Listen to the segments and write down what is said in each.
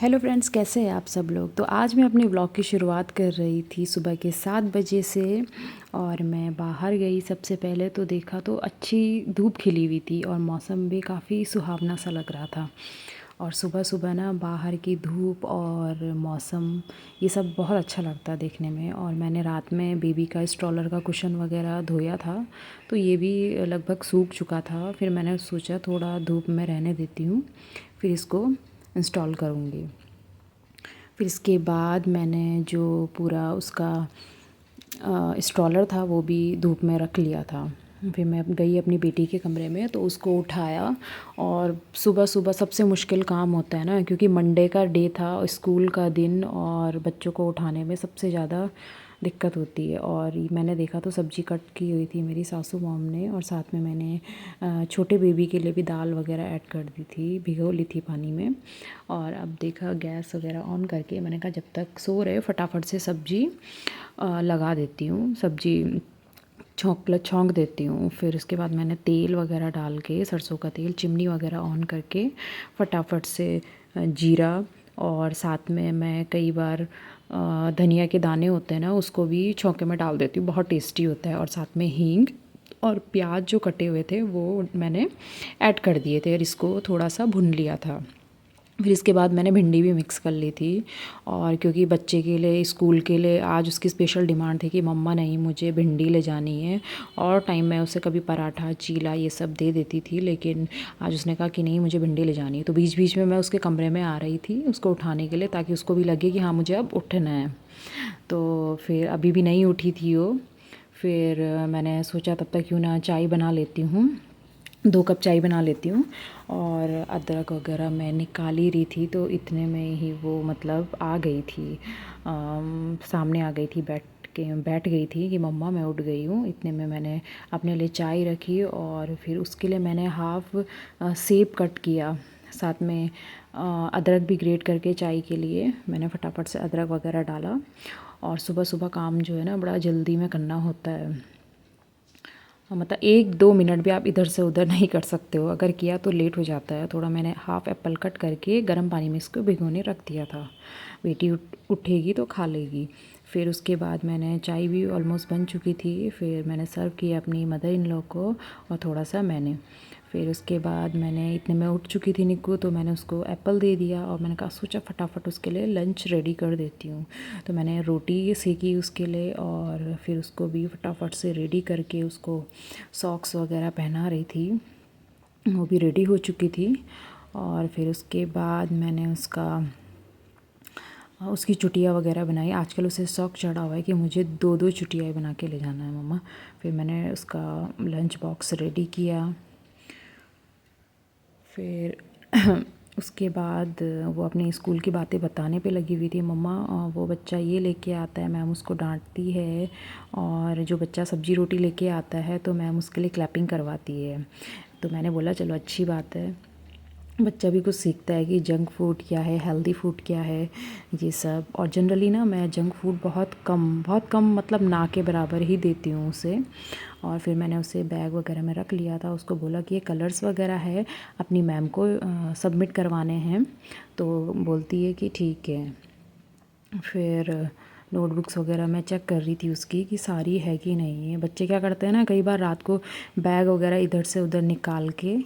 Hello friends, कैसे हैं आप सब लोग। तो आज मैं अपने व्लॉग की शुरुआत कर रही थी सुबह के 7 बजे से। और मैं बाहर गई। सबसे पहले तो देखा तो अच्छी धूप खिली हुई थी और मौसम भी काफ़ी सुहावना सा लग रहा था। और सुबह सुबह ना बाहर की धूप और मौसम ये सब बहुत अच्छा लगता है देखने में। और मैंने रात में बेबी का स्ट्रॉलर का कुशन वगैरह धोया था, तो ये भी लगभग सूख चुका था। फिर मैंने सोचा थोड़ा धूप में रहने देती हूँ, फिर इसको इंस्टॉल करूँगी। फिर इसके बाद मैंने जो पूरा उसका स्ट्रॉलर था वो भी धूप में रख लिया था। फिर मैं गई अपनी बेटी के कमरे में तो उसको उठाया। और सुबह सुबह सबसे मुश्किल काम होता है ना, क्योंकि मंडे का डे था, स्कूल का दिन, और बच्चों को उठाने में सबसे ज़्यादा दिक्कत होती है। और मैंने देखा तो सब्ज़ी कट की हुई थी मेरी सासू मॉम ने, और साथ में मैंने छोटे बेबी के लिए भी दाल वगैरह ऐड कर दी थी, भिगो ली थी पानी में। और अब देखा गैस वगैरह ऑन करके मैंने कहा जब तक सो रहे फटाफट से सब्ज़ी लगा देती हूँ, सब्ज़ी छौंक देती हूँ। फिर उसके बाद मैंने तेल वगैरह डाल के, सरसों का तेल, चिमनी वगैरह ऑन करके फटाफट से जीरा, और साथ में मैं कई बार धनिया के दाने होते हैं ना, उसको भी छौंके में डाल देती हूँ, बहुत टेस्टी होता है। और साथ में हींग और प्याज जो कटे हुए थे वो मैंने ऐड कर दिए थे और इसको थोड़ा सा भून लिया था। फिर इसके बाद मैंने भिंडी भी मिक्स कर ली थी। और क्योंकि बच्चे के लिए, स्कूल के लिए आज उसकी स्पेशल डिमांड थी कि मम्मा नहीं, मुझे भिंडी ले जानी है। और टाइम मैं उसे कभी पराठा, चीला ये सब दे देती थी, लेकिन आज उसने कहा कि नहीं, मुझे भिंडी ले जानी है। तो बीच बीच में मैं उसके कमरे में आ रही थी उसको उठाने के लिए, ताकि उसको भी लगे कि हाँ मुझे अब उठना है। तो फिर अभी भी नहीं उठी थी वो। फिर मैंने सोचा तब तक क्यों ना चाय बना लेती हूँ, 2 कप चाय बना लेती हूँ। और अदरक वगैरह मैं निकाल ही रही थी तो इतने में ही वो मतलब आ गई थी, सामने आ गई थी, बैठ गई थी कि मम्मा मैं उठ गई हूँ। इतने में मैंने अपने लिए चाय रखी और फिर उसके लिए मैंने हाफ़ सेब कट किया, साथ में अदरक भी ग्रेट करके चाय के लिए मैंने फटाफट से अदरक वगैरह डाला। और सुबह सुबह काम जो है ना बड़ा जल्दी में करना होता है। मतलब 1-2 मिनट भी आप इधर से उधर नहीं कर सकते हो, अगर किया तो लेट हो जाता है थोड़ा। मैंने हाफ़ एप्पल कट करके गर्म पानी में इसको भिगोने रख दिया था, बेटी उठेगी तो खा लेगी। फिर उसके बाद मैंने चाय भी ऑलमोस्ट बन चुकी थी, फिर मैंने सर्व किया अपनी मदर इन लॉ को और थोड़ा सा मैंने। फिर उसके बाद मैंने, इतने में उठ चुकी थी निक्कू, तो मैंने उसको एप्पल दे दिया और मैंने कहा सोचा फटाफट उसके लिए लंच रेडी कर देती हूँ। तो मैंने रोटी सेकी उसके लिए और फिर उसको भी फटाफट से रेडी करके उसको सॉक्स वगैरह पहना रही थी, वो भी रेडी हो चुकी थी। और फिर उसके बाद मैंने उसकी चुटिया वगैरह बनाई। आजकल उसे शौक चढ़ा हुआ है कि मुझे 2-2 चुटियाएँ बना के ले जाना है मम्मा। फिर मैंने उसका लंच बॉक्स रेडी किया। फिर उसके बाद वो अपने स्कूल की बातें बताने पे लगी हुई थी, मम्मा वो बच्चा ये लेके आता है, मैम उसको डांटती है, और जो बच्चा सब्जी रोटी लेके आता है तो मैम उसके लिए क्लैपिंग करवाती है। तो मैंने बोला चलो अच्छी बात है, बच्चा भी कुछ सीखता है कि जंक फूड क्या है, हेल्दी फूड क्या है, ये सब। और जनरली ना मैं जंक फूड बहुत कम मतलब ना के बराबर ही देती हूँ उसे। और फिर मैंने उसे बैग वगैरह में रख लिया था, उसको बोला कि ये कलर्स वगैरह है अपनी मैम को सबमिट करवाने हैं, तो बोलती है कि ठीक है। फिर नोटबुक्स वगैरह मैं चेक कर रही थी उसकी कि सारी है कि नहीं है। बच्चे क्या करते हैं ना, कई बार रात को बैग वगैरह इधर से उधर निकाल के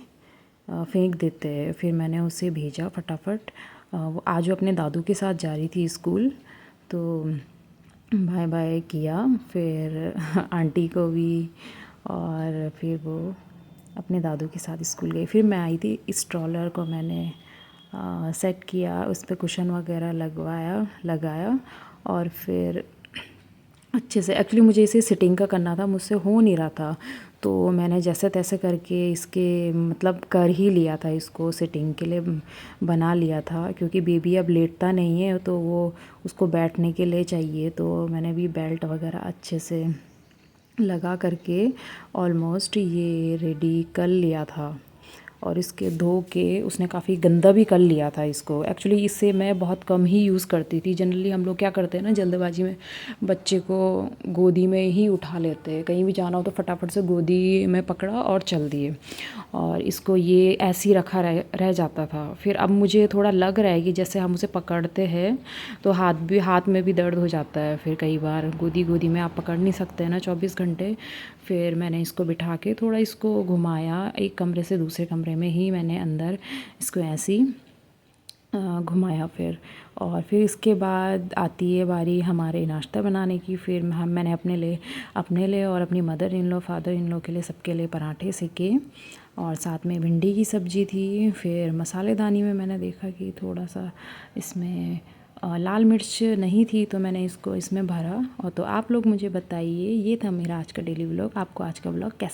फेंक देते हैं। फिर मैंने उसे भेजा फटाफट। वो आज वो अपने दादू के साथ जा रही थी स्कूल, तो बाय बाय किया फिर आंटी को भी, और फिर वो अपने दादू के साथ स्कूल गई। फिर मैं आई थी, स्ट्रॉलर को मैंने सेट किया, उस पर कुशन वगैरह लगाया। और फिर अच्छे से, एक्चुअली मुझे इसे सिटिंग का करना था, मुझसे हो नहीं रहा था, तो मैंने जैसे तैसे करके इसके मतलब कर ही लिया था, इसको सिटिंग के लिए बना लिया था। क्योंकि बेबी अब लेटता नहीं है तो वो उसको बैठने के लिए चाहिए, तो मैंने भी बेल्ट वगैरह अच्छे से लगा करके ऑलमोस्ट ये रेडी कर लिया था। और इसके धो के उसने काफ़ी गंदा भी कर लिया था इसको। एक्चुअली इससे मैं बहुत कम ही यूज़ करती थी। जनरली हम लोग क्या करते हैं ना, जल्दबाजी में बच्चे को गोदी में ही उठा लेते हैं, कहीं भी जाना हो तो फटाफट से गोदी में पकड़ा और चल दिए, और इसको ये ऐसे ही रखा रह जाता था। फिर अब मुझे थोड़ा लग रहा है कि जैसे हम उसे पकड़ते हैं तो हाथ में भी दर्द हो जाता है। फिर कई बार गोदी में आप पकड़ नहीं सकते हैं ना 24 घंटे। फिर मैंने इसको बिठा के थोड़ा इसको घुमाया, एक कमरे से दूसरे कमरे में ही मैंने अंदर इसको ऐसे ही घुमाया। फिर और फिर इसके बाद आती है बारी हमारे नाश्ता बनाने की। फिर मैंने अपने लिए और अपनी mother in law, father in law के लिए, सबके लिए पराठे सेके, और साथ में भिंडी की सब्ज़ी थी। फिर मसालेदानी में मैंने देखा कि थोड़ा सा इसमें लाल मिर्च नहीं थी, तो मैंने इसको इसमें भरा। और तो आप लोग मुझे बताइए, ये था मेरा आज का डेली व्लॉग। आपको आज का व्लॉग कैसा